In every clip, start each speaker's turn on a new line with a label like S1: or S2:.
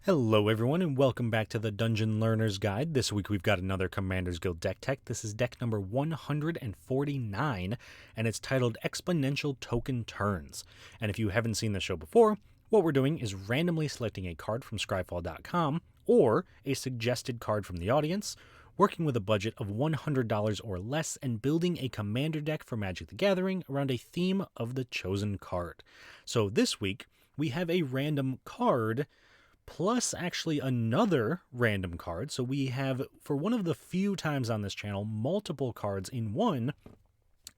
S1: Hello everyone and welcome back to the Dungeon Learner's Guide. This week we've got another Commander's Guild deck tech. This is deck number 149 and it's titled Exponential Token Turns. And if you haven't seen the show before, what we're doing is randomly selecting a card from scryfall.com or a suggested card from the audience, working with a budget of $100 or less and building a commander deck for Magic the Gathering around a theme of the chosen card. So this week we have a random card plus actually another random card. So we have, for one of the few times on this channel, multiple cards in one,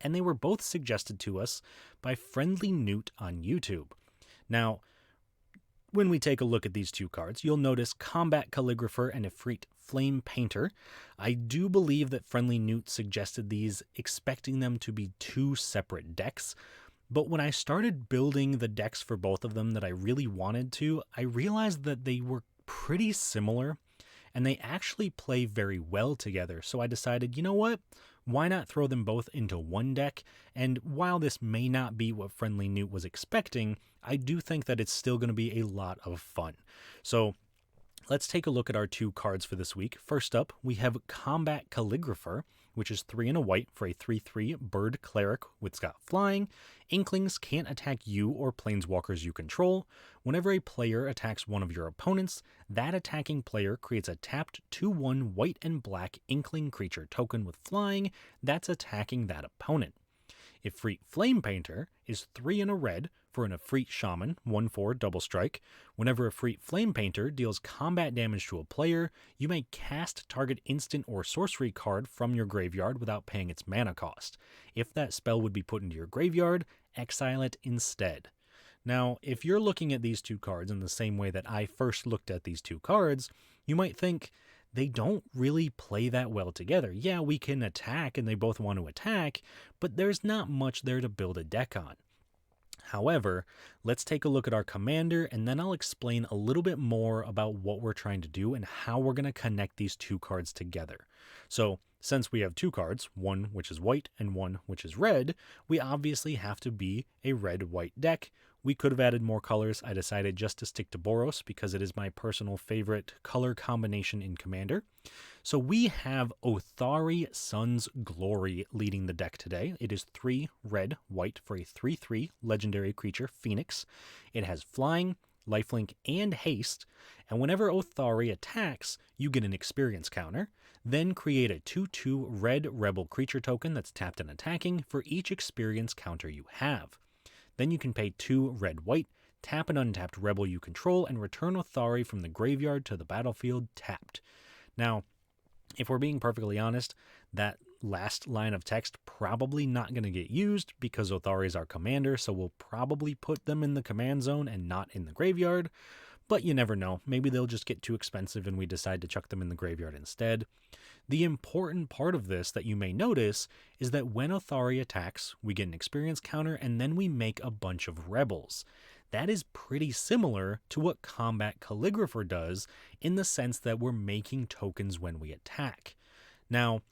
S1: and they were both suggested to us by Friendly Newt on YouTube. Now, when we take a look at these two cards, you'll notice Combat Calligrapher and Efreet Flamepainter. I do believe that Friendly Newt suggested these, expecting them to be two separate decks. But when I started building the decks for both of them that I really wanted to, I realized that they were pretty similar and they actually play very well together. So I decided, you know what? Why not throw them both into one deck? And while this may not be what Friendly Newt was expecting, I do think that it's still going to be a lot of fun. So let's take a look at our two cards for this week. First up, we have Combat Calligrapher, which is 3 and a white for a 3/3 bird cleric with got flying. Inklings can't attack you or planeswalkers you control. Whenever a player attacks one of your opponents, that attacking player creates a tapped 2/1 white and black Inkling creature token with flying that's attacking that opponent. Efreet Flamepainter is 3 and a red for an Efreet Shaman, 1/4 double strike. Whenever Efreet Flamepainter deals combat damage to a player, you may cast target instant or sorcery card from your graveyard without paying its mana cost. If that spell would be put into your graveyard, exile it instead. Now, if you're looking at these two cards in the same way that I first looked at these two cards, you might think, they don't really play that well together. Yeah, we can attack and they both want to attack, but there's not much there to build a deck on. However, let's take a look at our commander and then I'll explain a little bit more about what we're trying to do and how we're going to connect these two cards together. So, since we have two cards, one which is white and one which is red, we obviously have to be a red-white deck. We could have added more colors. I decided just to stick to Boros because it is my personal favorite color combination in Commander. So we have Otharri Sun's Glory leading the deck today. It is 3 red-white for a 3/3 legendary creature, Phoenix. It has flying, lifelink, and haste, and whenever Otharri attacks, you get an experience counter. Then create a 2/2 red rebel creature token that's tapped and attacking for each experience counter you have. Then you can pay 2 red-white, tap an untapped rebel you control, and return Otharri from the graveyard to the battlefield tapped. Now, if we're being perfectly honest, that last line of text probably not going to get used because Otharri is our commander, so we'll probably put them in the command zone and not in the graveyard. But you never know. Maybe they'll just get too expensive and we decide to chuck them in the graveyard instead. The important part of this that you may notice is that when Otharri attacks, we get an experience counter and then we make a bunch of rebels. That is pretty similar to what Combat Calligrapher does in the sense that we're making tokens when we attack. Now,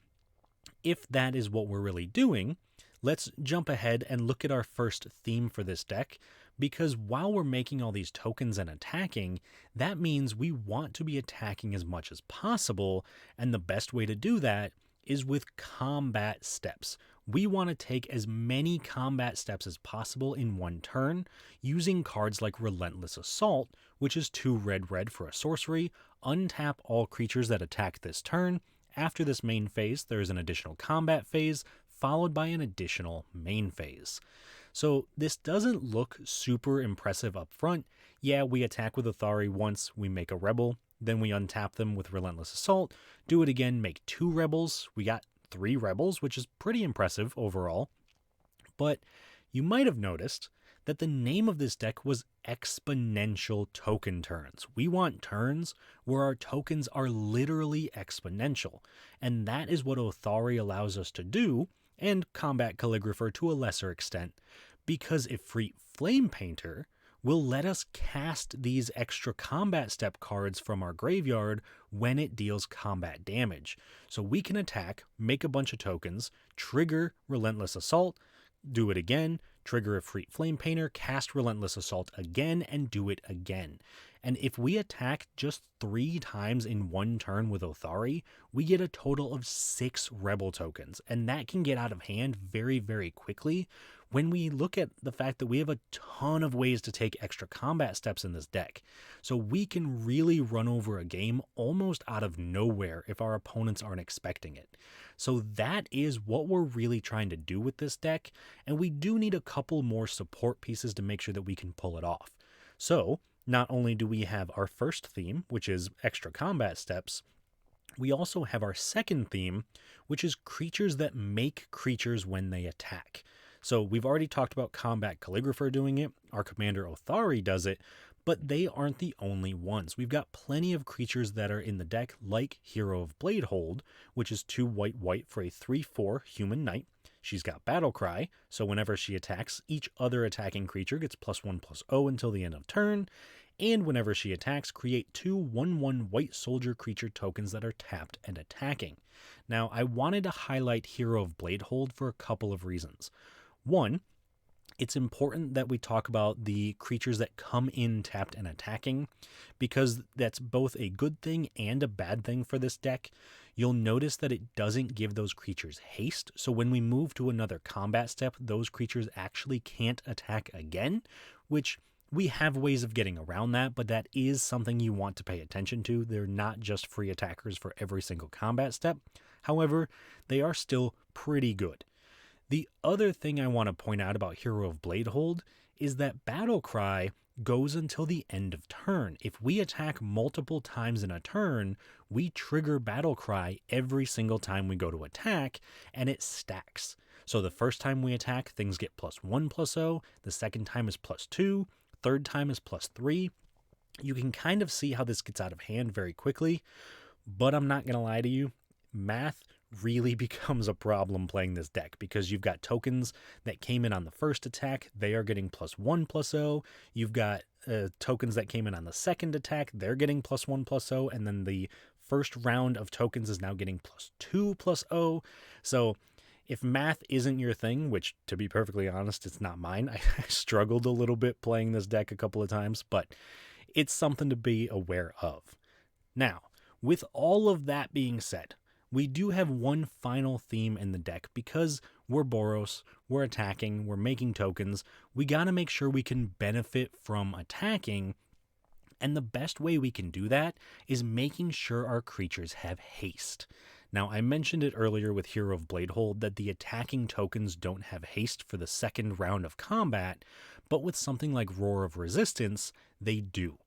S1: if that is what we're really doing, let's jump ahead and look at our first theme for this deck, because while we're making all these tokens and attacking, that means we want to be attacking as much as possible, and the best way to do that is with combat steps. We want to take as many combat steps as possible in one turn, using cards like Relentless Assault, which is 2 red-red for a sorcery, untap all creatures that attack this turn. After this main phase, there is an additional combat phase, followed by an additional main phase. So this doesn't look super impressive up front. Yeah, we attack with Otharri once, we make a rebel, then we untap them with Relentless Assault, do it again, make 2 rebels. We got 3 rebels, which is pretty impressive overall. But you might have noticed that the name of this deck was Exponential Token Turns. We want turns where our tokens are literally exponential, and that is what Otharri allows us to do, and Combat Calligrapher to a lesser extent, because Efreet Flamepainter will let us cast these extra combat step cards from our graveyard when it deals combat damage. So we can attack, make a bunch of tokens, trigger Relentless Assault, do it again, trigger Efreet Flamepainter, cast Relentless Assault again, and do it again. And if we attack just 3 times in one turn with Otharri, we get a total of 6 Rebel tokens, and that can get out of hand very, very quickly when we look at the fact that we have a ton of ways to take extra combat steps in this deck. So we can really run over a game almost out of nowhere if our opponents aren't expecting it. So that is what we're really trying to do with this deck, and we do need a couple more support pieces to make sure that we can pull it off. So not only do we have our first theme, which is extra combat steps, we also have our second theme, which is creatures that make creatures when they attack. So we've already talked about Combat Calligrapher doing it, our commander Otharri does it, but they aren't the only ones. We've got plenty of creatures that are in the deck, like Hero of Bladehold, which is 2 white for a 3/4 human knight. She's got Battle Cry, so whenever she attacks, each other attacking creature gets +1/+0 until the end of turn, and whenever she attacks, create 2 1/1 white soldier creature tokens that are tapped and attacking. Now, I wanted to highlight Hero of Bladehold for a couple of reasons. One, it's important that we talk about the creatures that come in tapped and attacking, because that's both a good thing and a bad thing for this deck. You'll notice that it doesn't give those creatures haste, so when we move to another combat step, those creatures actually can't attack again, which we have ways of getting around that, but that is something you want to pay attention to. They're not just free attackers for every single combat step. However, they are still pretty good. The other thing I want to point out about Hero of Bladehold is that Battle Cry goes until the end of turn. If we attack multiple times in a turn, we trigger Battle Cry every single time we go to attack, and it stacks. So the first time we attack, things get +1/+0, the second time is +2, third time is +3. You can kind of see how this gets out of hand very quickly, but I'm not going to lie to you, math really becomes a problem playing this deck, because you've got tokens that came in on the first attack, they are getting +1/+0. You've got tokens that came in on the second attack, they're getting +1/+0, and then the first round of tokens is now getting +2/+0. So if math isn't your thing, which to be perfectly honest, it's not mine, I struggled a little bit playing this deck a couple of times, but it's something to be aware of. Now, with all of that being said, we do have one final theme in the deck. Because we're Boros, we're attacking, we're making tokens, we gotta make sure we can benefit from attacking, and the best way we can do that is making sure our creatures have haste. Now, I mentioned it earlier with Hero of Bladehold that the attacking tokens don't have haste for the second round of combat, but with something like Roar of Resistance, they do.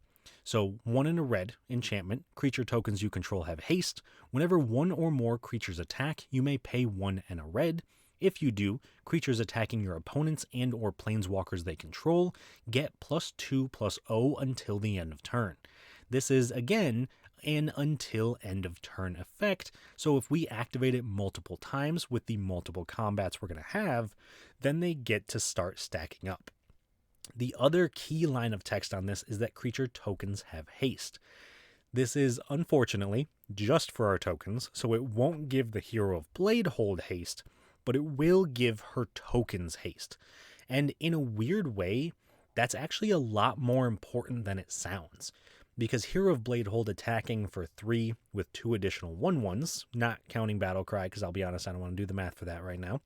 S1: So 1 in a red enchantment, creature tokens you control have haste. Whenever 1 or more creatures attack, you may pay 1 and a red. If you do, creatures attacking your opponents and or planeswalkers they control get +2/+0 until the end of turn. This is, again, an until end of turn effect, so if we activate it multiple times with the multiple combats we're going to have, then they get to start stacking up. The other key line of text on this is that creature tokens have haste. This is, unfortunately, just for our tokens, so it won't give the Hero of Bladehold haste, but it will give her tokens haste. And in a weird way, that's actually a lot more important than it sounds, because Hero of Bladehold attacking for 3 with 2 additional 1/1s, not counting Battle Cry, because I'll be honest, I don't want to do the math for that right now,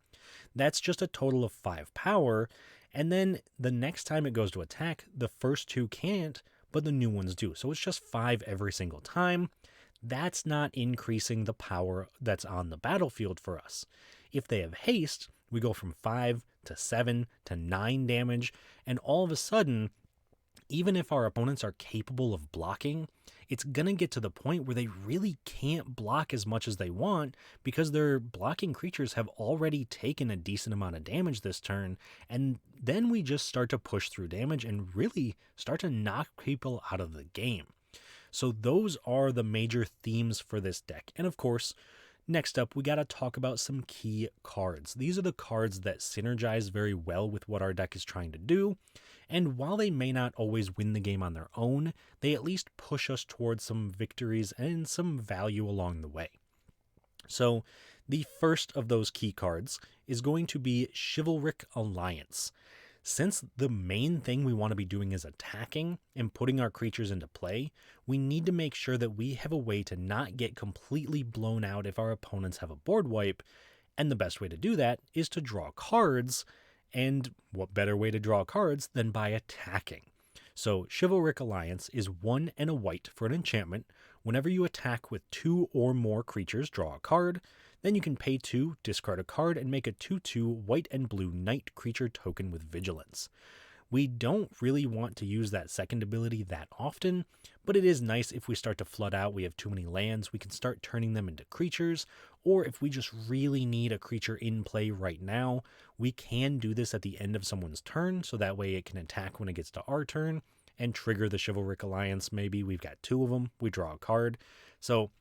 S1: that's just a total of 5 power. And then the next time it goes to attack, the first 2 can't, but the new ones do. So it's just 5 every single time. That's not increasing the power that's on the battlefield for us. If they have haste, we go from 5 to 7 to 9 damage, and all of a sudden, even if our opponents are capable of blocking, it's going to get to the point where they really can't block as much as they want, because their blocking creatures have already taken a decent amount of damage this turn, and then we just start to push through damage and really start to knock people out of the game. So those are the major themes for this deck. And of course, next up, we got to talk about some key cards. These are the cards that synergize very well with what our deck is trying to do. And while they may not always win the game on their own, they at least push us towards some victories and some value along the way. So The first of those key cards is going to be Chivalric Alliance. Since the main thing we want to be doing is attacking and putting our creatures into play, we need to make sure that we have a way to not get completely blown out if our opponents have a board wipe, and the best way to do that is to draw cards, and what better way to draw cards than by attacking? So Chivalric Alliance is 1 and a white for an enchantment. Whenever you attack with 2 or more creatures, draw a card. Then you can pay 2, discard a card, and make a 2/2 white and blue knight creature token with vigilance. We don't really want to use that second ability that often, but it is nice if we start to flood out, we have too many lands, we can start turning them into creatures, or if we just really need a creature in play right now, we can do this at the end of someone's turn, so that way it can attack when it gets to our turn, and trigger the Chivalric Alliance. Maybe we've got 2 of them, we draw a card. So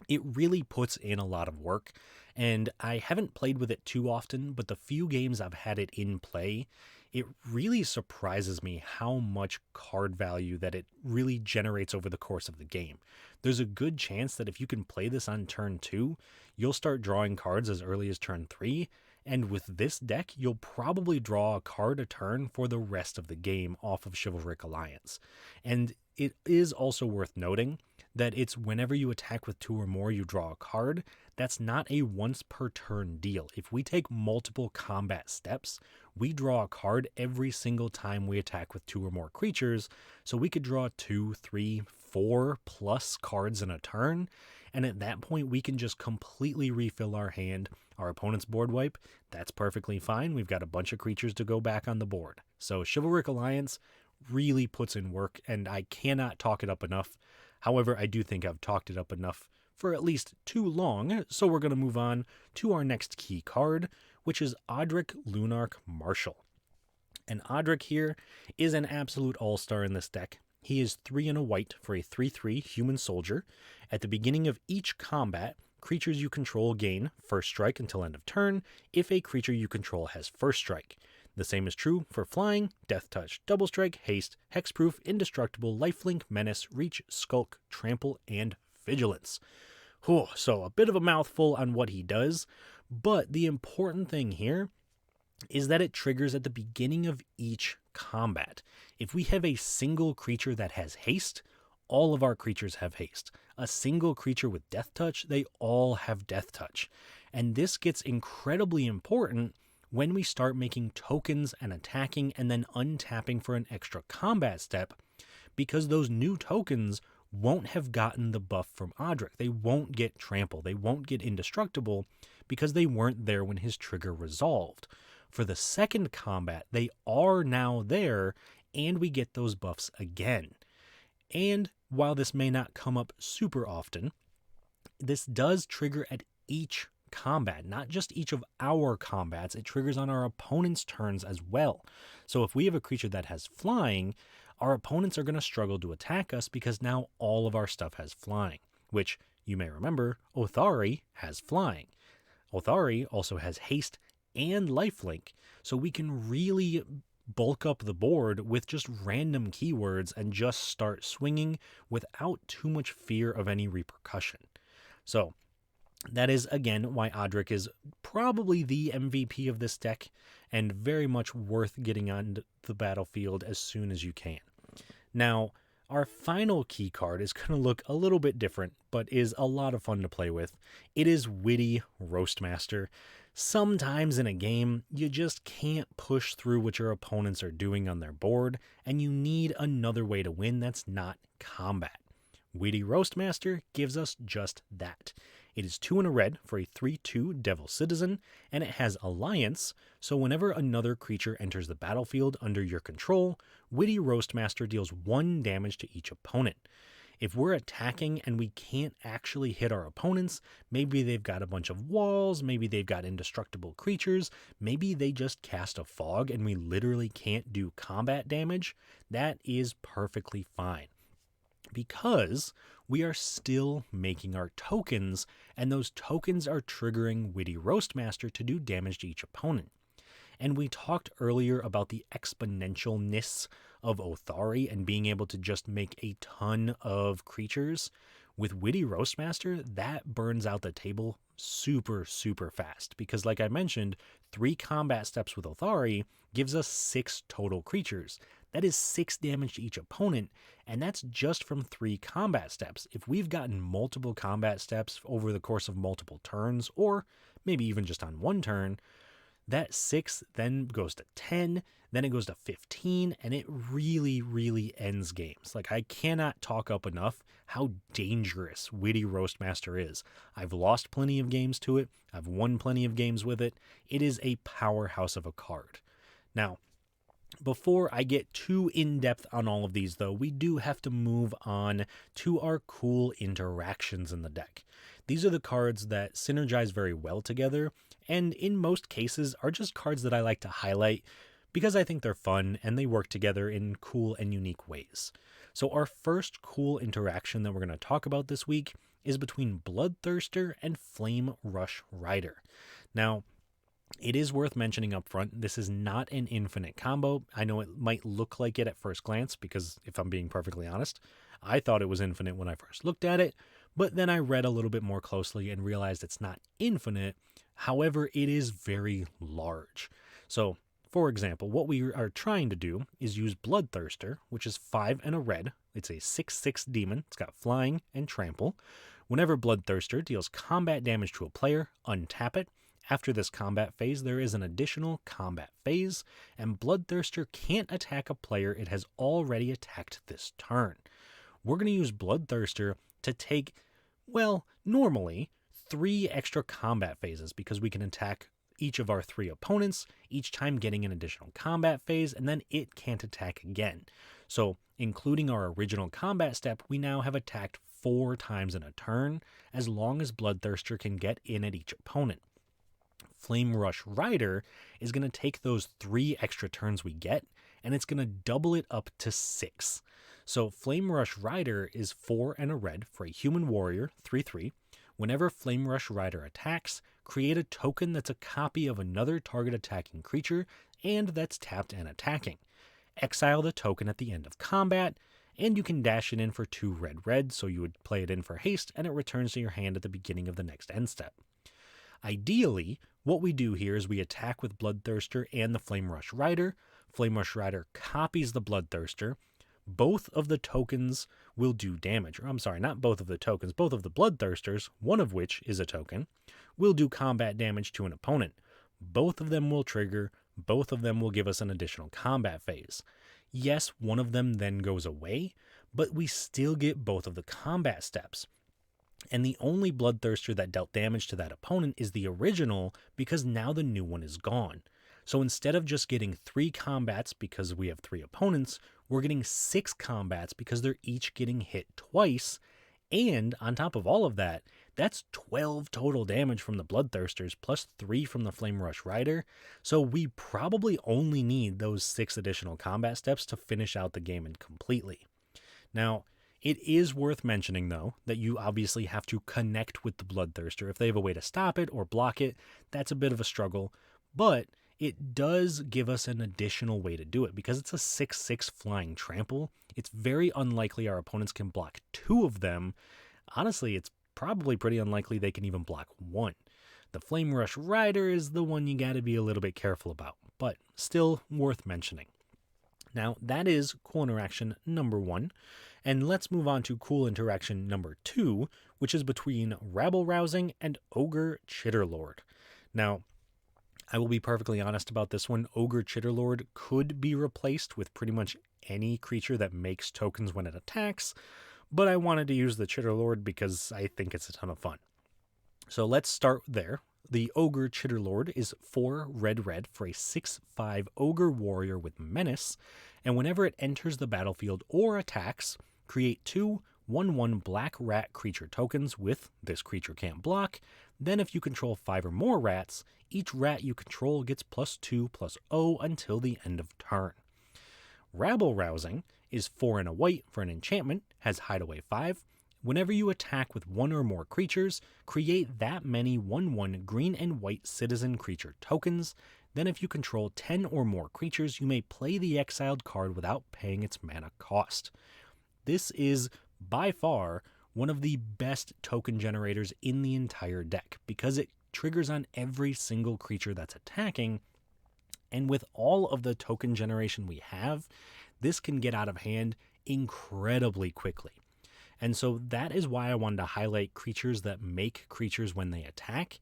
S1: it really puts in a lot of work, and I haven't played with it too often, but the few games I've had it in play, it really surprises me how much card value that it really generates over the course of the game. There's a good chance that if you can play this on turn 2, you'll start drawing cards as early as turn 3, and with this deck, you'll probably draw a card a turn for the rest of the game off of Chivalric Alliance. And it is also worth noting that it's whenever you attack with 2 or more, you draw a card. That's not a once per turn deal. If we take multiple combat steps, we draw a card every single time we attack with 2 or more creatures. So we could draw 2, 3, 4 plus cards in a turn. And at that point, we can just completely refill our hand. Our opponent's board wipe, that's perfectly fine. We've got a bunch of creatures to go back on the board. So Chivalric Alliance really puts in work, and I cannot talk it up enough. However, I do think I've talked it up enough for at least too long, so we're going to move on to our next key card, which is Odric Lunarch Marshal. And Odric here is an absolute all-star in this deck. He is 3 and a white for a 3/3 human soldier. At the beginning of each combat, creatures you control gain first strike until end of turn if a creature you control has first strike. The same is true for flying, death touch, double strike, haste, hexproof, indestructible, lifelink, menace, reach, skulk, trample, and vigilance. So a bit of a mouthful on what he does, but the important thing here is that it triggers at the beginning of each combat. If we have a single creature that has haste, all of our creatures have haste. A single creature with death touch, they all have death touch. And this gets incredibly important when we start making tokens and attacking and then untapping for an extra combat step, because those new tokens won't have gotten the buff from Odric. They won't get trample. They won't get indestructible because they weren't there when his trigger resolved. For the second combat, they are now there, and we get those buffs again. And while this may not come up super often, this does trigger at each combat, not just each of our combats. It triggers on our opponent's turns as well. So if we have a creature that has flying, our opponents are going to struggle to attack us because now all of our stuff has flying, which you may remember Otharri has flying. Otharri also has haste and lifelink, so we can really bulk up the board with just random keywords and just start swinging without too much fear of any repercussion. So that is, again, why Odric is probably the MVP of this deck and very much worth getting on the battlefield as soon as you can. Now, our final key card is going to look a little bit different, but is a lot of fun to play with. It is Witty Roastmaster. Sometimes in a game, you just can't push through what your opponents are doing on their board, and you need another way to win that's not combat. Witty Roastmaster gives us just that. It is 2 and a red for a 3/2 Devil Citizen, and it has Alliance, so whenever another creature enters the battlefield under your control, Witty Roastmaster deals 1 damage to each opponent. If we're attacking and we can't actually hit our opponents, maybe they've got a bunch of walls, maybe they've got indestructible creatures, maybe they just cast a fog and we literally can't do combat damage, that is perfectly fine, because we are still making our tokens, and those tokens are triggering Witty Roastmaster to do damage to each opponent. And we talked earlier about the exponentialness of Otharri and being able to just make a ton of creatures. With Witty Roastmaster, that burns out the table super, super fast because, like I mentioned, 3 combat steps with Otharri gives us 6 total creatures. That is 6 damage to each opponent, and that's just from 3 combat steps. If we've gotten multiple combat steps over the course of multiple turns, or maybe even just on one turn, that 6 then goes to 10, then it goes to 15, and it really, really ends games. Like, I cannot talk up enough how dangerous Witty Roastmaster is. I've lost plenty of games to it. I've won plenty of games with it. It is a powerhouse of a card. Now, before I get too in-depth on all of these, though, we do have to move on to our cool interactions in the deck. These are the cards that synergize very well together, and in most cases are just cards that I like to highlight because I think they're fun and they work together in cool and unique ways. So our first cool interaction that we're going to talk about this week is between Bloodthirster and Flame Rush Rider. Now, it is worth mentioning up front, this is not an infinite combo. I know it might look like it at first glance because, if I'm being perfectly honest, I thought it was infinite when I first looked at it, but then I read a little bit more closely and realized it's not infinite. However, it is very large. So, for example, what we are trying to do is use Bloodthirster, which is 5 and a red. It's a 6/6 demon. It's got flying and trample. Whenever Bloodthirster deals combat damage to a player, untap it. After this combat phase, there is an additional combat phase, and Bloodthirster can't attack a player it has already attacked this turn. We're going to use Bloodthirster to take, well, normally 3 extra combat phases because we can attack each of our 3 opponents, each time getting an additional combat phase, and then it can't attack again. So, including our original combat step, we now have attacked 4 times in a turn, as long as Bloodthirster can get in at each opponent. Flame Rush Rider is going to take those 3 extra turns we get, and it's going to double it up to 6. So Flame Rush Rider is 4 and a red for a human warrior, 3/3. Whenever Flame Rush Rider attacks, create a token that's a copy of another target attacking creature, and that's tapped and attacking. Exile the token at the end of combat, and you can dash it in for 2 red, so you would play it in for haste, and it returns to your hand at the beginning of the next end step. Ideally, what we do here is we attack with Bloodthirster and the Flame Rush Rider. Flame Rush Rider copies the Bloodthirster. Both of the tokens will do damage. Or, I'm sorry, not both of the tokens. Both of the Bloodthirsters, one of which is a token, will do combat damage to an opponent. Both of them will trigger. Both of them will give us an additional combat phase. Yes, one of them then goes away, but we still get both of the combat steps. And the only Bloodthirster that dealt damage to that opponent is the original because now the new one is gone. So instead of just getting 3 combats because we have 3 opponents, we're getting 6 combats because they're each getting hit twice. And on top of all of that, that's 12 total damage from the Bloodthirsters plus 3 from the Flame Rush Rider. So we probably only need those 6 additional combat steps to finish out the game completely. Now, it is worth mentioning, though, that you obviously have to connect with the Bloodthirster. If they have a way to stop it or block it, that's a bit of a struggle, but it does give us an additional way to do it. Because it's a 6/6 flying trample, it's very unlikely our opponents can block 2 of them. Honestly, it's probably pretty unlikely they can even block 1. The Flame Rush Rider is the one you gotta be a little bit careful about, but still worth mentioning. Now, that is cool interaction number 1. And let's move on to cool interaction number 2, which is between Rabble Rousing and Ogre Chitterlord. Now, I will be perfectly honest about this one. Ogre Chitterlord could be replaced with pretty much any creature that makes tokens when it attacks, but I wanted to use the Chitterlord because I think it's a ton of fun. So let's start there. The Ogre Chitterlord is 4 red for a 6/5 Ogre Warrior with Menace, and whenever it enters the battlefield or attacks, create 2 1/1 black rat creature tokens with this creature can't block. Then if you control 5 or more rats, each rat you control gets +2/+0 until the end of turn. Rabble Rousing is 4 and a white for an enchantment, has Hideaway 5. Whenever you attack with 1 or more creatures, create that many 1/1 green and white citizen creature tokens. Then if you control 10 or more creatures, you may play the exiled card without paying its mana cost. This is by far one of the best token generators in the entire deck because it triggers on every single creature that's attacking. And with all of the token generation we have, this can get out of hand incredibly quickly. And so that is why I wanted to highlight creatures that make creatures when they attack.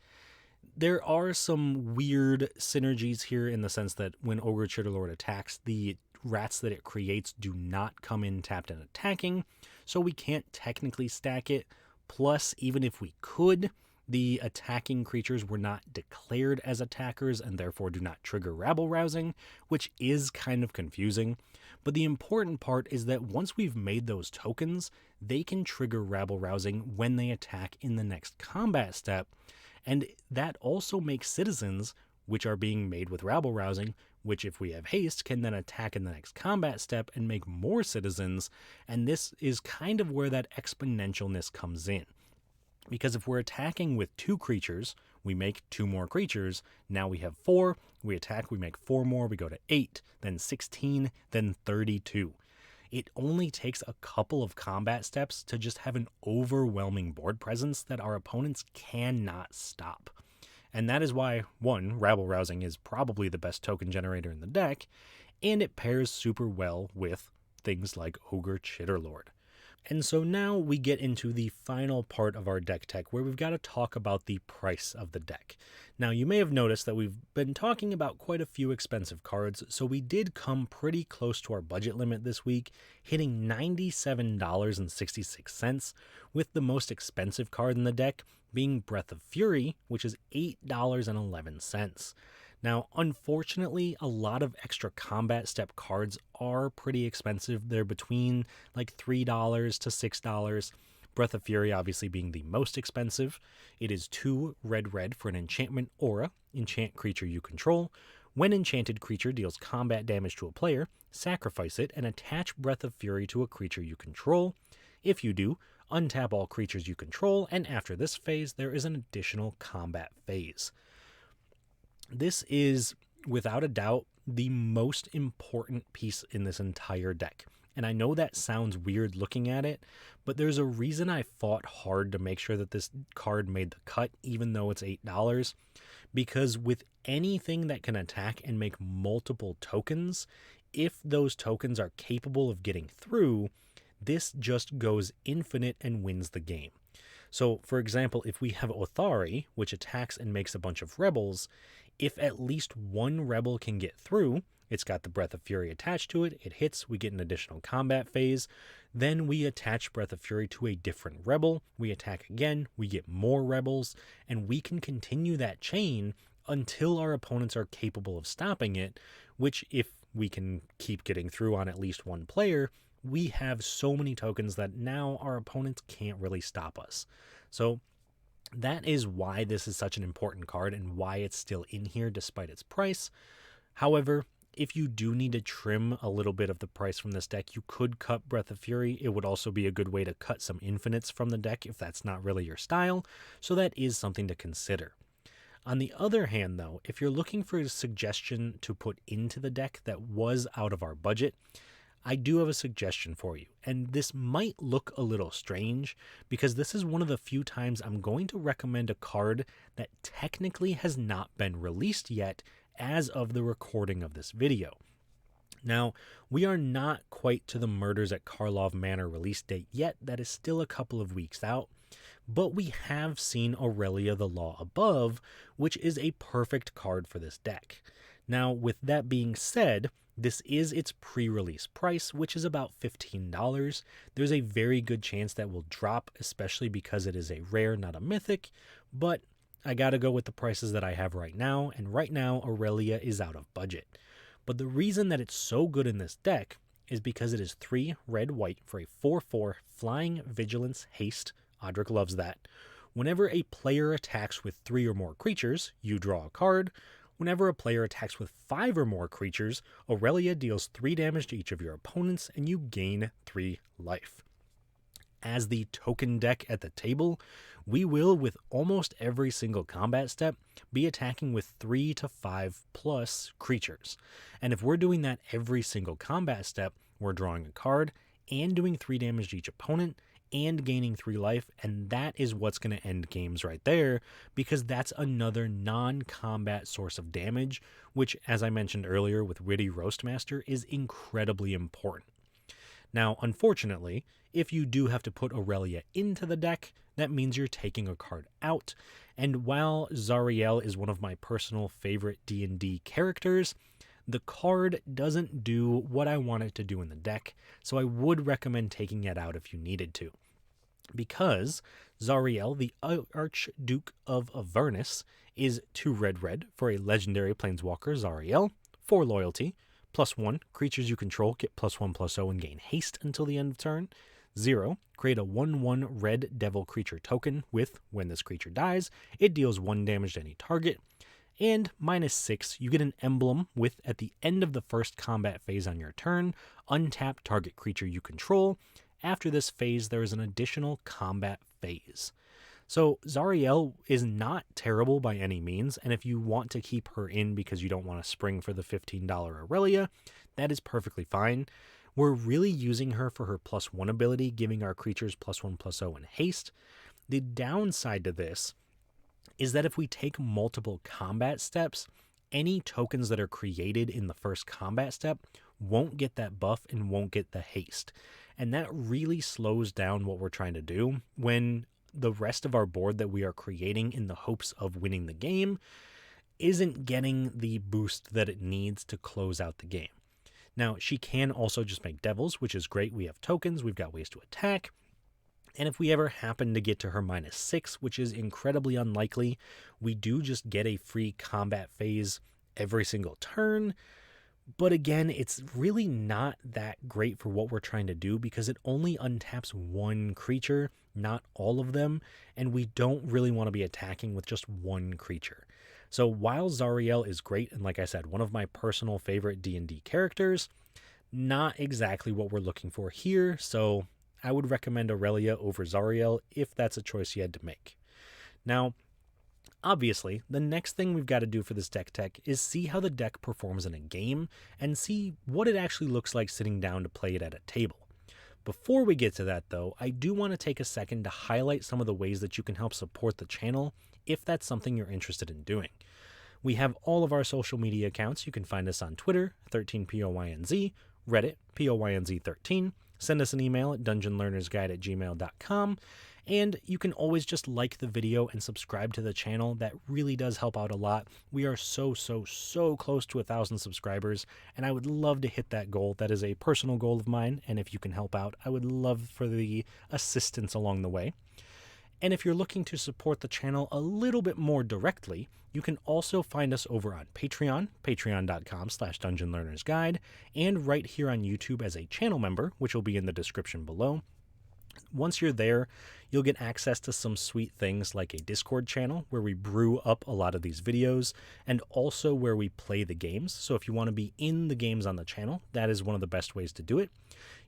S1: There are some weird synergies here in the sense that when Ogre Chitterlord attacks, the rats that it creates do not come in tapped and attacking, so we can't technically stack it. Plus, even if we could, the attacking creatures were not declared as attackers and therefore do not trigger rabble rousing, which is kind of confusing. But the important part is that once we've made those tokens, they can trigger rabble rousing when they attack in the next combat step. And that also makes citizens, which are being made with rabble rousing, which if we have haste can then attack in the next combat step and make more citizens. And this is kind of where that exponentialness comes in. Because if we're attacking with 2 creatures, we make 2 more creatures. Now we have 4. We attack, we make 4 more. We go to 8, then 16, then 32. It only takes a couple of combat steps to just have an overwhelming board presence that our opponents cannot stop. And that is why, 1, rabble rousing is probably the best token generator in the deck, and it pairs super well with things like Ogre Chitterlord. And so now we get into the final part of our deck tech where we've got to talk about the price of the deck. Now you may have noticed that we've been talking about quite a few expensive cards, so we did come pretty close to our budget limit this week, hitting $97.66, with the most expensive card in the deck being Breath of Fury, which is $8.11. Now, unfortunately, a lot of extra combat step cards are pretty expensive. They're between like $3 to $6. Breath of Fury obviously being the most expensive. It is 2 red for an enchantment aura. Enchant creature you control. When enchanted creature deals combat damage to a player, sacrifice it and attach Breath of Fury to a creature you control. If you do, untap all creatures you control, and after this phase, there is an additional combat phase. This is, without a doubt, the most important piece in this entire deck. And I know that sounds weird looking at it, but there's a reason I fought hard to make sure that this card made the cut, even though it's $8. Because with anything that can attack and make multiple tokens, if those tokens are capable of getting through, this just goes infinite and wins the game. So, for example, if we have Otharri, which attacks and makes a bunch of rebels, if at least one rebel can get through, it's got the Breath of Fury attached to it, it hits, we get an additional combat phase, then we attach Breath of Fury to a different rebel, we attack again, we get more rebels, and we can continue that chain until our opponents are capable of stopping it, which if we can keep getting through on at least one player, we have so many tokens that now our opponents can't really stop us. So that is why this is such an important card and why it's still in here despite its price. However, if you do need to trim a little bit of the price from this deck, you could cut Breath of Fury. It would also be a good way to cut some infinites from the deck if that's not really your style, so that is something to consider. On the other hand, though, if you're looking for a suggestion to put into the deck that was out of our budget, I do have a suggestion for you, and this might look a little strange because this is one of the few times I'm going to recommend a card that technically has not been released yet as of the recording of this video. Now, we are not quite to the Murders at Karlov Manor release date yet. That is still a couple of weeks out, but we have seen Aurelia the Law Above, which is a perfect card for this deck. Now, with that being said, this is its pre-release price, which is about $15. There's a very good chance that will drop, especially because it is a rare, not a mythic, but I gotta go with the prices that I have right now, and right now Aurelia is out of budget. But the reason that it's so good in this deck is because it is 3 red-white for a 4/4 flying vigilance haste. Audric loves that. Whenever a player attacks with 3 or more creatures, you draw a card. Whenever a player attacks with 5 or more creatures, Aurelia deals 3 damage to each of your opponents and you gain 3 life. As the token deck at the table, we will, with almost every single combat step, be attacking with 3 to 5 plus creatures. And if we're doing that every single combat step, we're drawing a card and doing 3 damage to each opponent, and gaining 3 life, and that is what's going to end games right there, because that's another non-combat source of damage, which, as I mentioned earlier with Witty Roastmaster, is incredibly important. Now, unfortunately, if you do have to put Aurelia into the deck, that means you're taking a card out, and while Zariel is one of my personal favorite D&D characters, the card doesn't do what I want it to do in the deck, so I would recommend taking it out if you needed to. Because Zariel, the Archduke of Avernus, is 2 red for a legendary planeswalker, Zariel, 4 loyalty, +1, creatures you control get +1/+0 and gain haste until the end of turn. 0, create a 1/1 red devil creature token with, when this creature dies, it deals 1 damage to any target. And -6, you get an emblem with, at the end of the first combat phase on your turn, untap target creature you control. After this phase, there is an additional combat phase. So Zariel is not terrible by any means, and if you want to keep her in because you don't want to spring for the $15 Aurelia, that is perfectly fine. We're really using her for her +1 ability, giving our creatures +1/+0 and haste. The downside to this is that if we take multiple combat steps, any tokens that are created in the first combat step won't get that buff and won't get the haste. And that really slows down what we're trying to do when the rest of our board that we are creating in the hopes of winning the game isn't getting the boost that it needs to close out the game. Now, she can also just make devils, which is great. We have tokens, we've got ways to attack. And if we ever happen to get to her -6, which is incredibly unlikely, we do just get a free combat phase every single turn. But again, it's really not that great for what we're trying to do because it only untaps 1 creature, not all of them, and we don't really want to be attacking with just 1 creature. So while Zariel is great, and like I said, one of my personal favorite D&D characters, not exactly what we're looking for here, so I would recommend Aurelia over Zariel if that's a choice you had to make. Now, obviously, the next thing we've got to do for this deck tech is see how the deck performs in a game and see what it actually looks like sitting down to play it at a table. Before we get to that, though, I do want to take a second to highlight some of the ways that you can help support the channel if that's something you're interested in doing. We have all of our social media accounts. You can find us on Twitter, 13POYNZ, Reddit, POYNZ13. Send us an email at dungeonlearnersguide@gmail.com, and you can always just like the video and subscribe to the channel. That really does help out a lot. We are so close to 1,000 subscribers, and I would love to hit that goal. That is a personal goal of mine, and if you can help out, I would love for the assistance along the way. And if you're looking to support the channel a little bit more directly, you can also find us over on Patreon, patreon.com/dungeonlearnersguide, and right here on YouTube as a channel member, which will be in the description below. Once you're there, you'll get access to some sweet things like a Discord channel where we brew up a lot of these videos and also where we play the games. So if you want to be in the games on the channel, that is one of the best ways to do it.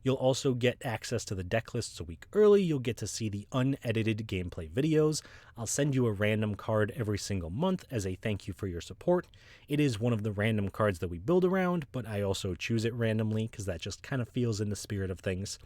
S1: You'll also get access to the deck lists a week early. You'll get to see the unedited gameplay videos. I'll send you a random card every single month as a thank you for your support. It is one of the random cards that we build around, but I also choose it randomly because that just kind of feels in the spirit of things.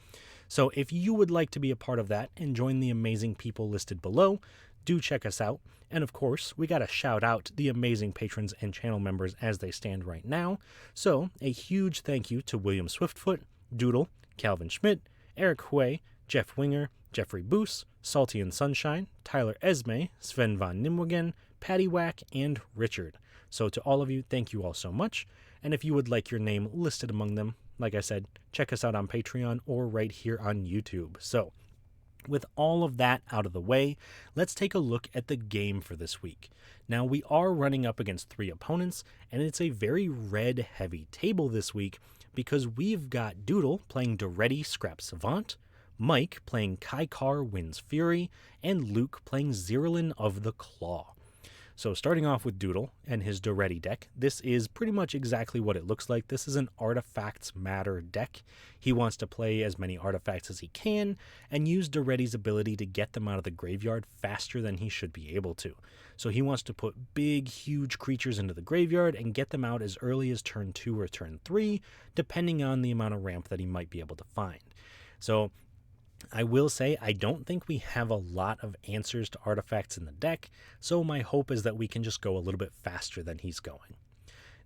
S1: So if you would like to be a part of that and join the amazing people listed below, do check us out. And of course, we got to shout out the amazing patrons and channel members as they stand right now. So a huge thank you to William Swiftfoot, Doodle, Calvin Schmidt, Eric Hui, Jeff Winger, Jeffrey Boos, Salty and Sunshine, Tyler Esme, Sven von Nimwegen, Patty Whack, and Richard. So to all of you, thank you all so much. And if you would like your name listed among them, like I said, check us out on Patreon or right here on YouTube. So with all of that out of the way, let's take a look at the game for this week. Now, we are running up against 3 opponents, and it's a very red-heavy table this week because we've got Doodle playing Doretti Scrap Savant, Mike playing Kaikar Wind's Fury, and Luke playing Zirlin of the Claw. So starting off with Doodle and his Doretti deck, this is pretty much exactly what it looks like. This is an Artifacts Matter deck. He wants to play as many artifacts as he can and use Doretti's ability to get them out of the graveyard faster than he should be able to. So he wants to put big, huge creatures into the graveyard and get them out as early as turn 2 or turn 3, depending on the amount of ramp that he might be able to find. So I will say I don't think we have a lot of answers to artifacts in the deck, so my hope is that we can just go a little bit faster than he's going.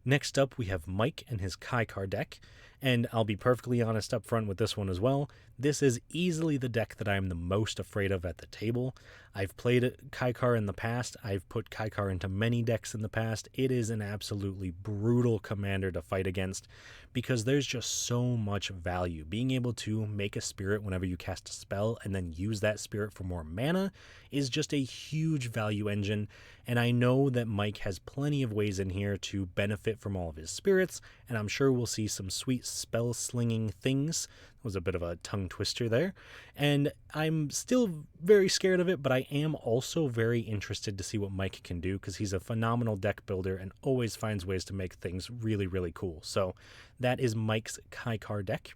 S1: Next up, we have Mike and his Kaikar deck, and I'll be perfectly honest up front with this one as well. This is easily the deck that I am the most afraid of at the table. I've played Kaikar in the past. I've put Kaikar into many decks in the past. It is an absolutely brutal commander to fight against because there's just so much value. Being able to make a spirit whenever you cast a spell and then use that spirit for more mana is just a huge value engine, and I know that Mike has plenty of ways in here to benefit from all of his spirits, and I'm sure we'll see some sweet spell slinging things. Was a bit of a tongue twister there, and I'm still very scared of it, but I am also very interested to see what Mike can do because he's a phenomenal deck builder and always finds ways to make things really, really cool. So that is Mike's Kaikar deck.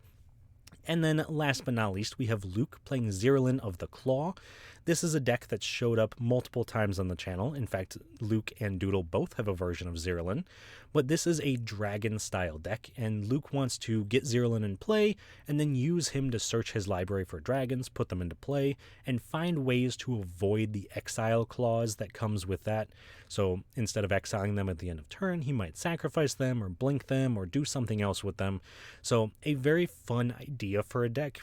S1: And then last but not least, we have Luke playing Ziralin of the Claw. This is a deck that showed up multiple times on the channel. In fact, Luke and Doodle both have a version of Ziralin, but this is a dragon-style deck, and Luke wants to get Ziralin in play and then use him to search his library for dragons, put them into play, and find ways to avoid the exile clause that comes with that. So instead of exiling them at the end of turn, he might sacrifice them or blink them or do something else with them. So a very fun idea for a deck.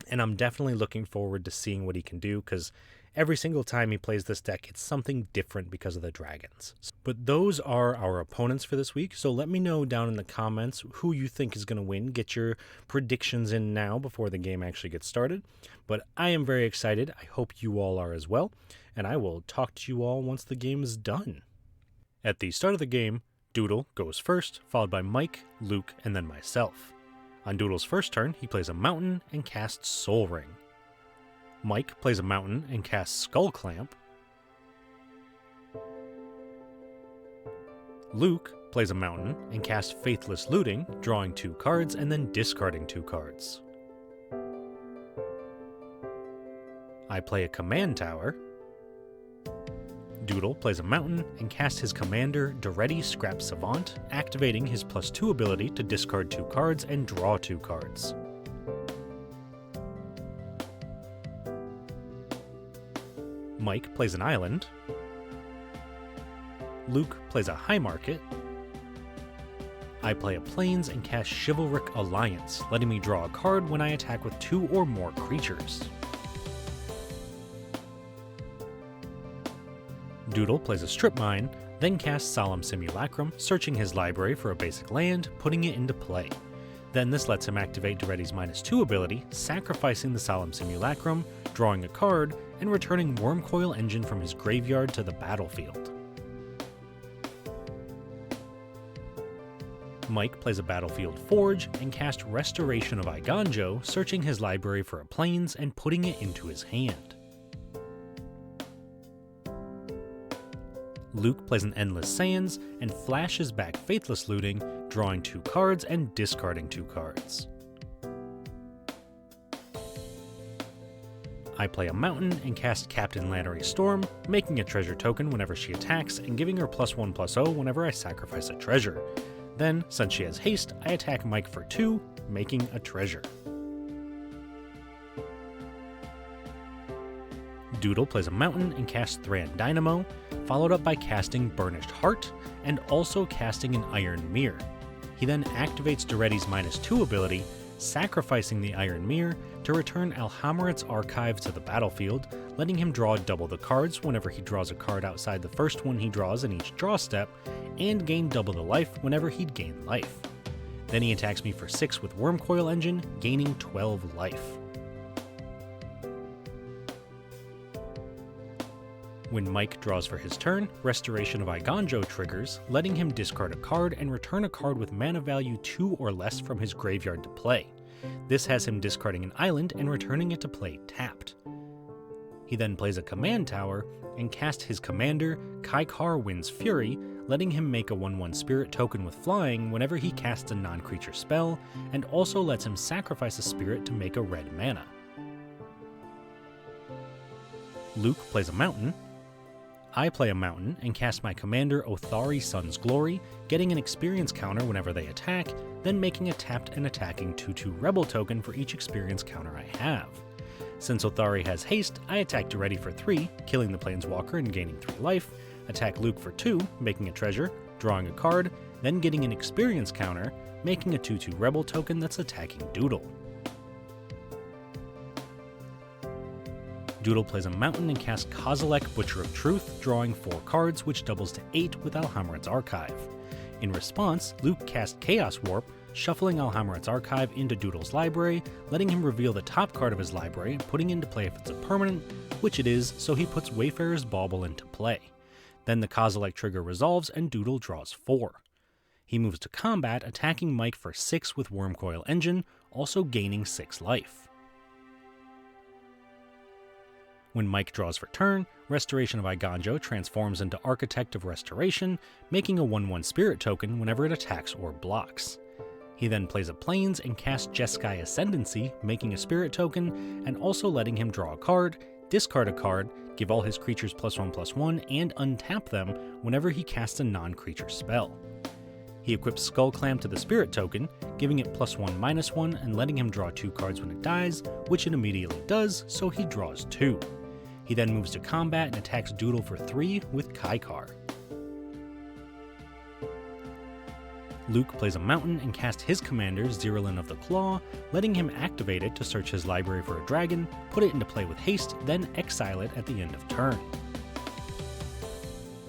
S1: And I'm definitely looking forward to seeing what he can do because every single time he plays this deck, it's something different because of the dragons. But those are our opponents for this week, so let me know down in the comments who you think is going to win. Get your predictions in now before the game actually gets started. But I am very excited. I hope you all are as well, and I will talk to you all once the game is done. At the start of the game, Doodle goes first, followed by Mike, Luke, and then myself. On Doodle's first turn, he plays a mountain and casts Soul Ring. Mike plays a mountain and casts Skull Clamp. Luke plays a mountain and casts Faithless Looting, drawing 2 cards and then discarding 2 cards. I play a command tower. Doodle plays a mountain and casts his commander, Doretti Scrap Savant, activating his +2 ability to discard 2 cards and draw 2 cards. Mike plays an island. Luke plays a high market. I play a plains and cast Chivalric Alliance, letting me draw a card when I attack with 2 or more creatures. Doodle plays a strip mine, then casts Solemn Simulacrum, searching his library for a basic land, putting it into play. Then this lets him activate Doretti's -2 ability, sacrificing the Solemn Simulacrum, drawing a card, and returning Wormcoil Engine from his graveyard to the battlefield. Mike plays a Battlefield Forge and casts Restoration of Iganjo, searching his library for a plains and putting it into his hand. Luke plays an Endless Sands and flashes back Faithless Looting, drawing 2 cards and discarding 2 cards. I play a mountain and cast Captain Lannery Storm, making a treasure token whenever she attacks and giving her +1/+0 whenever I sacrifice a treasure. Then, since she has haste, I attack Mike for 2, making a treasure. Doodle plays a mountain and casts Thran Dynamo, followed up by casting Burnished Heart, and also casting an Iron Mirror. He then activates Doretti's -2 ability, sacrificing the Iron Mirror to return Alhammarit's Archive to the battlefield, letting him draw double the cards whenever he draws a card outside the first one he draws in each draw step, and gain double the life whenever he'd gain life. Then he attacks me for 6 with Wormcoil Engine, gaining 12 life. When Mike draws for his turn, Restoration of Iganjo triggers, letting him discard a card and return a card with mana value 2 or less from his graveyard to play. This has him discarding an island and returning it to play tapped. He then plays a command tower and casts his commander, Kaikar Wind's Fury, letting him make a 1/1 spirit token with flying whenever he casts a non-creature spell, and also lets him sacrifice a spirit to make a red mana. Luke plays a mountain. I play a mountain and cast my commander Otharri Sun's Glory, getting an experience counter whenever they attack, then making a tapped and attacking 2/2 rebel token for each experience counter I have. Since Otharri has haste, I attack Doodle for 3, killing the Planeswalker and gaining 3 life, attack Luke for 2, making a treasure, drawing a card, then getting an experience counter, making a 2/2 Rebel token that's attacking Doodle. Doodle plays a mountain and casts Kozilek, Butcher of Truth, drawing 4 cards, which doubles to 8 with Alhammarret's Archive. In response, Luke casts Chaos Warp, shuffling Alhammarret's Archive into Doodle's library, letting him reveal the top card of his library and putting into play if it's a permanent, which it is, so he puts Wayfarer's Bauble into play. Then the Kozilek trigger resolves and Doodle draws 4. He moves to combat, attacking Mike for 6 with Wormcoil Engine, also gaining 6 life. When Mike draws for turn, Restoration of Eiganjo transforms into Architect of Restoration, making a 1/1 spirit token whenever it attacks or blocks. He then plays a Plains and casts Jeskai Ascendancy, making a spirit token, and also letting him draw a card, discard a card, give all his creatures +1/+1, and untap them whenever he casts a non-creature spell. He equips Skullclamp to the spirit token, giving it +1/-1 and letting him draw 2 cards when it dies, which it immediately does, so he draws 2. He then moves to combat and attacks Doodle for 3 with Kaikar. Luke plays a mountain and casts his commander, Ziralin of the Claw, letting him activate it to search his library for a dragon, put it into play with haste, then exile it at the end of turn.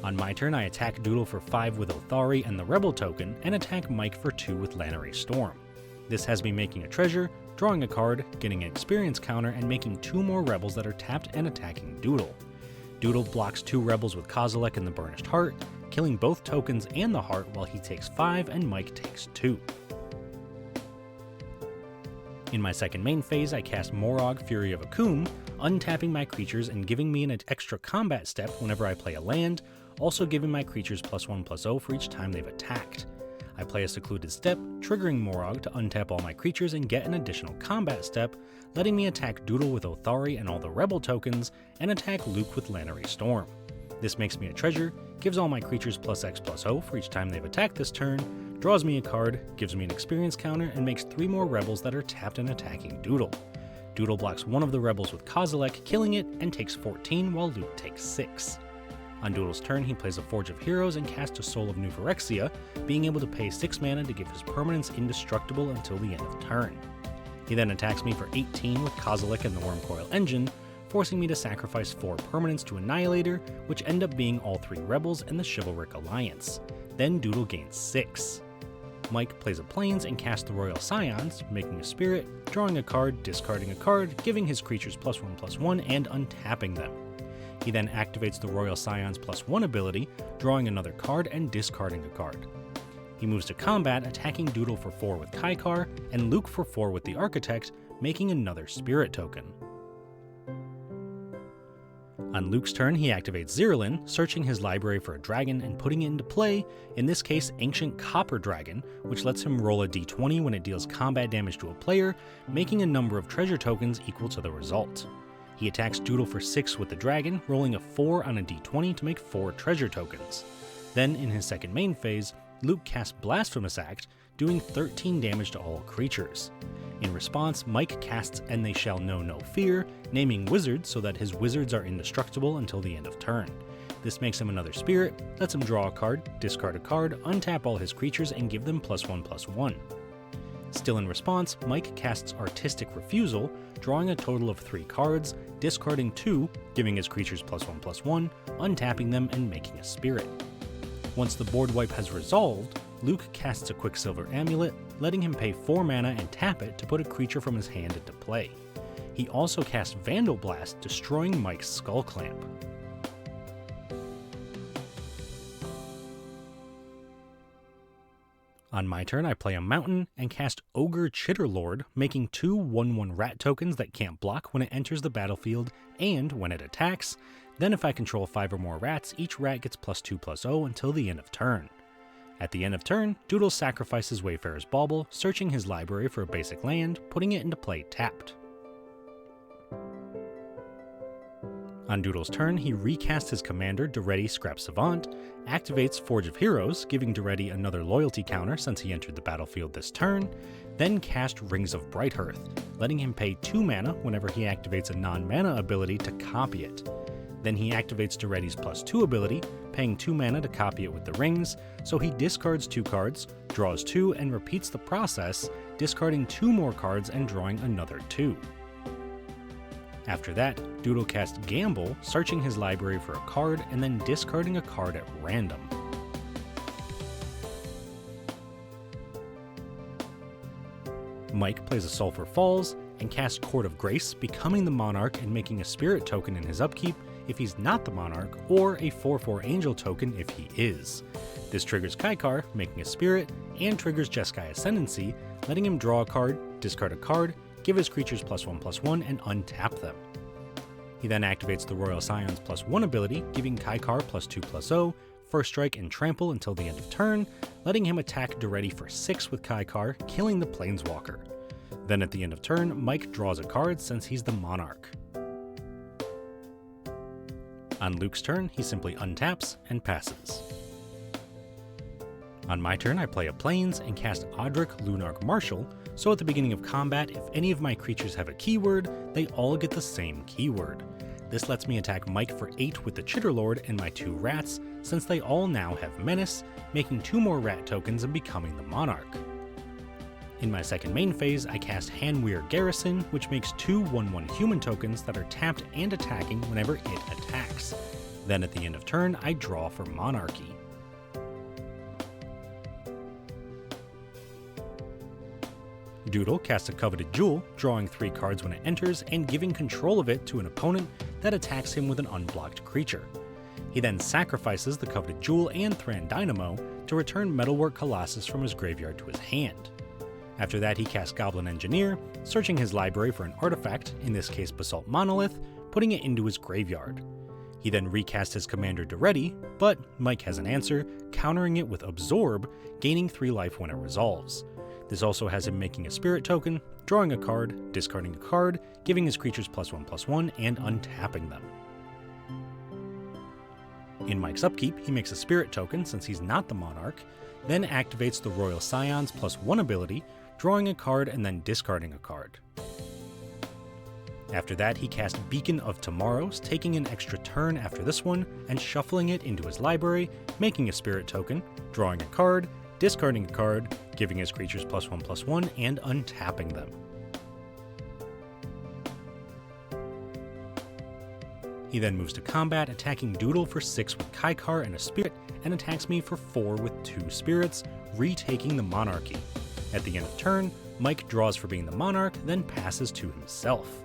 S1: On my turn, I attack Doodle for 5 with Otharri and the Rebel token, and attack Mike for 2 with Lannery Storm. This has me making a treasure, drawing a card, getting an experience counter, and making 2 more Rebels that are tapped and attacking Doodle. Doodle blocks 2 Rebels with Kozilek and the Burnished Heart, killing both tokens and the heart while he takes 5 and Mike takes 2. In my second main phase, I cast Morog, Fury of Akum, untapping my creatures and giving me an extra combat step whenever I play a land, also giving my creatures +1/+0 for each time they've attacked. I play a Secluded Step, triggering Morog to untap all my creatures and get an additional combat step, letting me attack Doodle with Otharri and all the Rebel tokens, and attack Luke with Lannery Storm. This makes me a treasure, gives all my creatures +X/+0 for each time they've attacked this turn, draws me a card, gives me an experience counter, and makes 3 more Rebels that are tapped and attacking Doodle. Doodle blocks 1 of the Rebels with Kozilek, killing it, and takes 14 while Luke takes 6. On Doodle's turn, he plays a Forge of Heroes and casts a Soul of New Phyrexia, being able to pay 6 mana to give his permanents indestructible until the end of turn. He then attacks me for 18 with Kozilek and the Wormcoil Engine, forcing me to sacrifice 4 permanents to Annihilator, which end up being all 3 Rebels and the Chivalric Alliance. Then Doodle gains 6. Mike plays a Plains and casts the Royal Scions, making a Spirit, drawing a card, discarding a card, giving his creatures +1/+1, and untapping them. He then activates the Royal Scion's +1 ability, drawing another card and discarding a card. He moves to combat, attacking Doodle for 4 with Kaikar, and Luke for 4 with the Architect, making another Spirit token. On Luke's turn, he activates Ziralin, searching his library for a dragon and putting it into play, in this case Ancient Copper Dragon, which lets him roll a d20 when it deals combat damage to a player, making a number of treasure tokens equal to the result. He attacks Doodle for 6 with the dragon, rolling a 4 on a d20 to make 4 treasure tokens. Then, in his second main phase, Luke casts Blasphemous Act, doing 13 damage to all creatures. In response, Mike casts And They Shall Know No Fear, naming wizards so that his wizards are indestructible until the end of turn. This makes him another spirit, lets him draw a card, discard a card, untap all his creatures, and give them +1/+1. Still in response, Mike casts Artistic Refusal, drawing a total of 3 cards, discarding 2, giving his creatures +1/+1, untapping them, and making a spirit. Once the board wipe has resolved, Luke casts a Quicksilver Amulet, letting him pay 4 mana and tap it to put a creature from his hand into play. He also casts Vandal Blast, destroying Mike's Skullclamp. On my turn, I play a mountain and cast Ogre Chitterlord, making 2 1/1 rat tokens that can't block when it enters the battlefield and when it attacks. Then if I control 5 or more rats, each rat gets +2/+0 until the end of turn. At the end of turn, Doodle sacrifices Wayfarer's Bauble, searching his library for a basic land, putting it into play tapped. On Doodle's turn, he recasts his commander, Doretti Scrap Savant, activates Forge of Heroes, giving Doretti another loyalty counter since he entered the battlefield this turn, then cast Rings of Bright Hearth, letting him pay 2 mana whenever he activates a non-mana ability to copy it. Then he activates Duretti's +2 ability, paying 2 mana to copy it with the rings, so he discards 2 cards, draws 2, and repeats the process, discarding 2 more cards and drawing another 2. After that, Doodle casts Gamble, searching his library for a card and then discarding a card at random. Mike plays a Sulphur Falls and casts Court of Grace, becoming the Monarch and making a Spirit token in his upkeep if he's not the Monarch, or a 4/4 Angel token if he is. This triggers Kaikar, making a Spirit, and triggers Jeskai Ascendancy, letting him draw a card, discard a card, give his creatures +1/+1, and untap them. He then activates the Royal Scion's +1 ability, giving Kaikar +2/+0, First Strike and Trample until the end of turn, letting him attack Duretti for 6 with Kaikar, killing the Planeswalker. Then at the end of turn, Mike draws a card since he's the Monarch. On Luke's turn, he simply untaps and passes. On my turn, I play a Plains and cast Odric Lunarch Marshal, so at the beginning of combat, if any of my creatures have a keyword, they all get the same keyword. This lets me attack Mike for 8 with the Chitterlord and my 2 rats, since they all now have Menace, making 2 more rat tokens and becoming the Monarch. In my second main phase, I cast Hanweir Garrison, which makes 2 1/1 human tokens that are tapped and attacking whenever it attacks. Then at the end of turn, I draw for Monarchy. Doodle casts a Coveted Jewel, drawing 3 cards when it enters and giving control of it to an opponent that attacks him with an unblocked creature. He then sacrifices the Coveted Jewel and Thran Dynamo to return Metalwork Colossus from his graveyard to his hand. After that, he casts Goblin Engineer, searching his library for an artifact, in this case Basalt Monolith, putting it into his graveyard. He then recasts his commander Duretti, but Mike has an answer, countering it with Absorb, gaining 3 life when it resolves. This also has him making a Spirit token, drawing a card, discarding a card, giving his creatures +1/+1, and untapping them. In Mike's upkeep, he makes a Spirit token since he's not the Monarch, then activates the Royal Scion's +1 ability, drawing a card and then discarding a card. After that, he casts Beacon of Tomorrows, taking an extra turn after this one and shuffling it into his library, making a Spirit token, drawing a card, discarding a card, giving his creatures +1/+1, and untapping them. He then moves to combat, attacking Doodle for 6 with Kaikar and a Spirit, and attacks me for 4 with 2 Spirits, retaking the Monarchy. At the end of turn, Mike draws for being the Monarch, then passes to himself.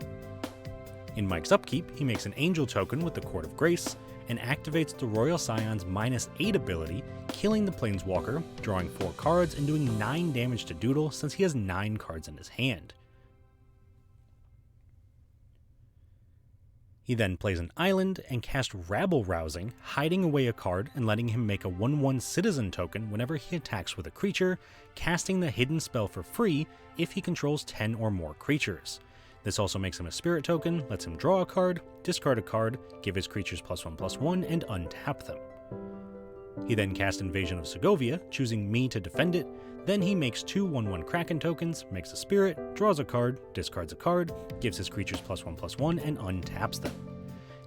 S1: In Mike's upkeep, he makes an Angel token with the Court of Grace, and activates the Royal Scion's -8 ability, killing the Planeswalker, drawing 4 cards and doing 9 damage to Doodle since he has 9 cards in his hand. He then plays an island and casts Rabble Rousing, hiding away a card and letting him make a 1/1 Citizen token whenever he attacks with a creature, casting the hidden spell for free if he controls 10 or more creatures. This also makes him a Spirit token, lets him draw a card, discard a card, give his creatures +1/+1, and untap them. He then casts Invasion of Segovia, choosing me to defend it. Then he makes 2 1/1 Kraken tokens, makes a Spirit, draws a card, discards a card, gives his creatures +1/+1, and untaps them.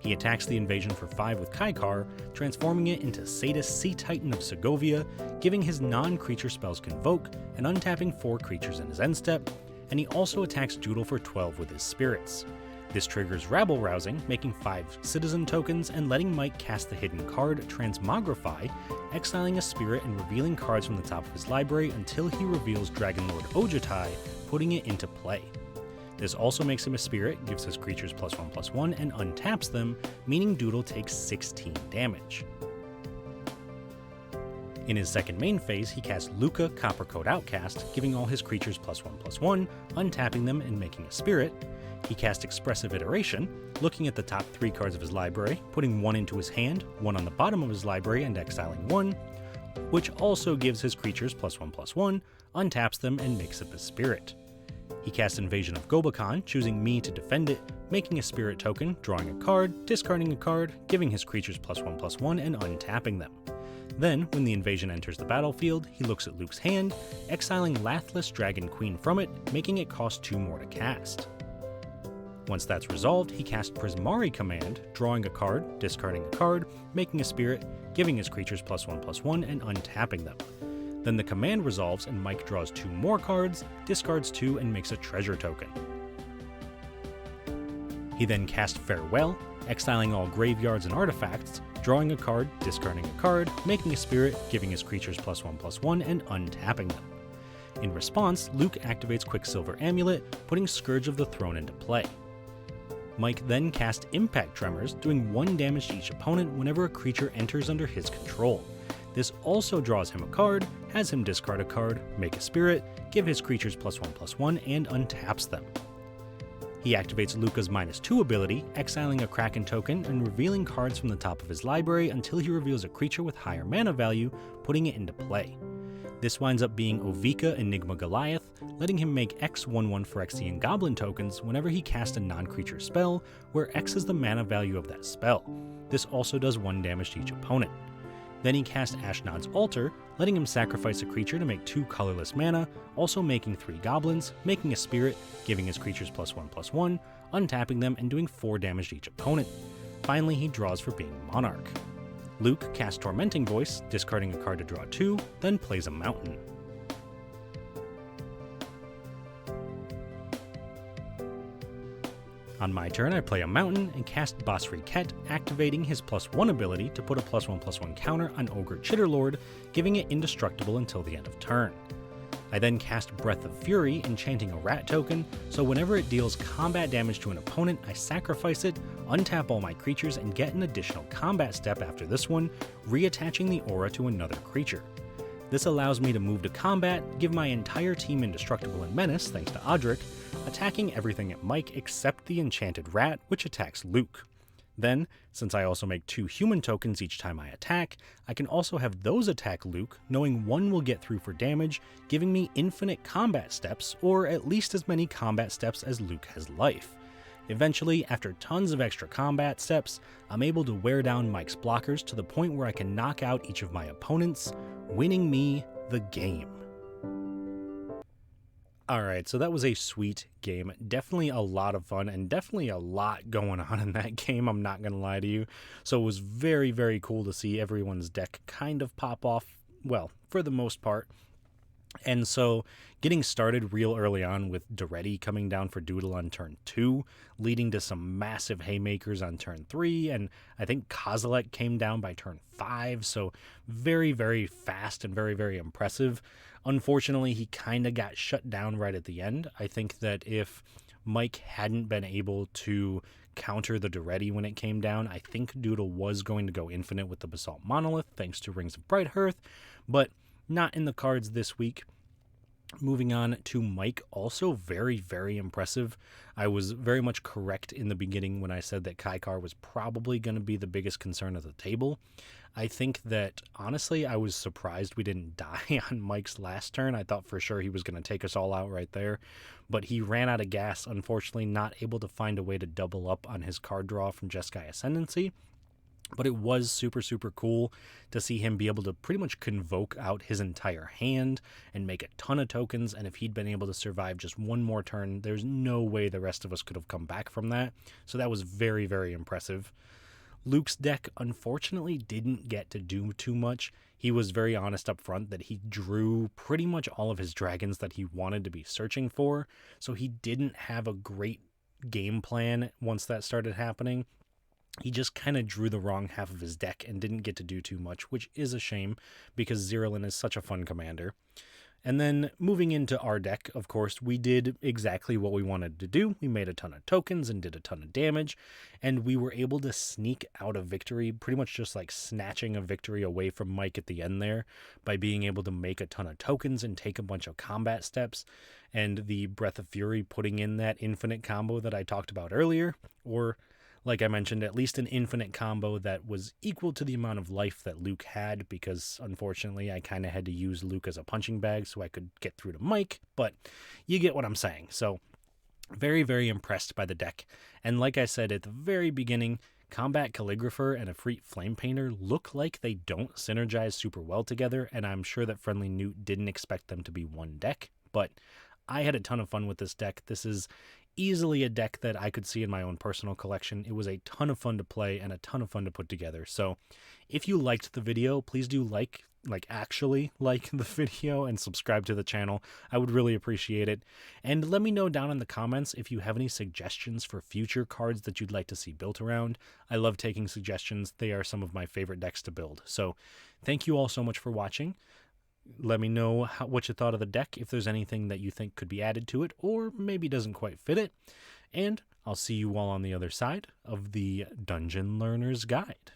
S1: He attacks the invasion for 5 with Kaikar, transforming it into Sadist Sea Titan of Segovia, giving his non-creature spells Convoke, and untapping 4 creatures in his end step, and he also attacks Doodle for 12 with his Spirits. This triggers Rabble Rousing, making 5 Citizen tokens and letting Mike cast the hidden card Transmogrify, exiling a Spirit and revealing cards from the top of his library until he reveals Dragonlord Ojutai, putting it into play. This also makes him a Spirit, gives his creatures +1/+1, and untaps them, meaning Doodle takes 16 damage. In his second main phase, he casts Luca Coppercoat Outcast, giving all his creatures +1/+1, untapping them and making a Spirit. He casts Expressive Iteration, looking at the top 3 cards of his library, putting 1 into his hand, 1 on the bottom of his library, and exiling 1, which also gives his creatures +1/+1, untaps them, and makes up a Spirit. He casts Invasion of Gobakhan, choosing me to defend it, making a Spirit token, drawing a card, discarding a card, giving his creatures +1/+1, and untapping them. Then, when the invasion enters the battlefield, he looks at Luke's hand, exiling Lathless Dragon Queen from it, making it cost 2 more to cast. Once that's resolved, he casts Prismari Command, drawing a card, discarding a card, making a spirit, giving his creatures +1/+1, and untapping them. Then the command resolves and Mike draws 2 more cards, discards 2, and makes a treasure token. He then casts Farewell, exiling all graveyards and artifacts, drawing a card, discarding a card, making a spirit, giving his creatures +1/+1, and untapping them. In response, Luke activates Quicksilver Amulet, putting Scourge of the Throne into play. Mike then casts Impact Tremors, doing 1 damage to each opponent whenever a creature enters under his control. This also draws him a card, has him discard a card, make a spirit, give his creatures +1/+1, and untaps them. He activates Luca's -2 ability, exiling a Kraken token and revealing cards from the top of his library until he reveals a creature with higher mana value, putting it into play. This winds up being Ovika Enigma Goliath, letting him make X 1/1 Phyrexian Goblin tokens whenever he casts a non-creature spell, where X is the mana value of that spell. This also does 1 damage to each opponent. Then he casts Ashnod's Altar, letting him sacrifice a creature to make 2 colorless mana, also making 3 goblins, making a spirit, giving his creatures +1/+1, untapping them, and doing 4 damage to each opponent. Finally, he draws for being Monarch. Luke casts Tormenting Voice, discarding a card to draw 2, then plays a mountain. On my turn, I play a mountain and cast Basri Ket, activating his +1 ability to put a +1/+1 counter on Ogre Chitterlord, giving it indestructible until the end of turn. I then cast Breath of Fury, enchanting a rat token, so whenever it deals combat damage to an opponent, I sacrifice it, untap all my creatures, and get an additional combat step after this one, reattaching the aura to another creature. This allows me to move to combat, give my entire team indestructible and menace thanks to Odric, attacking everything at Mike except the enchanted rat, which attacks Luke. Then, since I also make 2 human tokens each time I attack, I can also have those attack Luke, knowing 1 will get through for damage, giving me infinite combat steps, or at least as many combat steps as Luke has life. Eventually, after tons of extra combat steps, I'm able to wear down Mike's blockers to the point where I can knock out each of my opponents, winning me the game. Alright, so that was a sweet game. Definitely a lot of fun and definitely a lot going on in that game, I'm not going to lie to you. So it was very, very cool to see everyone's deck kind of pop off, well, for the most part. And so getting started real early on with Doretti coming down for Doodle on turn 2, leading to some massive haymakers on turn 3, and I think Kozilek came down by turn 5, so very, very fast and very, very impressive. Unfortunately, he kind of got shut down right at the end. I think that if Mike hadn't been able to counter the Doretti when it came down, I think Doodle was going to go infinite with the Basalt Monolith thanks to Rings of Brighthearth, but not in the cards this week. Moving on to Mike, also very, very impressive. I was very much correct in the beginning when I said that Kaikar was probably going to be the biggest concern of the table. I think that, honestly, I was surprised we didn't die on Mike's last turn. I thought for sure he was going to take us all out right there, but he ran out of gas, unfortunately not able to find a way to double up on his card draw from Jeskai Ascendancy. But it was super, super cool to see him be able to pretty much convoke out his entire hand and make a ton of tokens. And if he'd been able to survive just one more turn, there's no way the rest of us could have come back from that. So that was very, very impressive. Luke's deck, unfortunately, didn't get to do too much. He was very honest up front that he drew pretty much all of his dragons that he wanted to be searching for. So he didn't have a great game plan once that started happening. He just kind of drew the wrong half of his deck and didn't get to do too much, which is a shame because Zirlin is such a fun commander. And then moving into our deck, of course, we did exactly what we wanted to do. We made a ton of tokens and did a ton of damage, and we were able to sneak out a victory, pretty much just like snatching a victory away from Mike at the end there by being able to make a ton of tokens and take a bunch of combat steps. And the Breath of Fury putting in that infinite combo that I talked about earlier, or like I mentioned, at least an infinite combo that was equal to the amount of life that Luke had, because unfortunately I kind of had to use Luke as a punching bag so I could get through to Mike, but you get what I'm saying. So very, very impressed by the deck. And like I said at the very beginning, Combat Calligrapher and Efreet Flamepainter look like they don't synergize super well together, and I'm sure that Friendly Newt didn't expect them to be one deck, but I had a ton of fun with this deck. This is easily a deck that I could see in my own personal collection. It was a ton of fun to play and a ton of fun to put together. So if you liked the video, please do actually like the video and subscribe to the channel. I would really appreciate it. And let me know down in the comments if you have any suggestions for future cards that you'd like to see built around. I love taking suggestions. They are some of my favorite decks to build. So thank you all so much for watching. Let me know what you thought of the deck, if there's anything that you think could be added to it, or maybe doesn't quite fit it. And I'll see you all on the other side of the Dungeon Learner's Guide.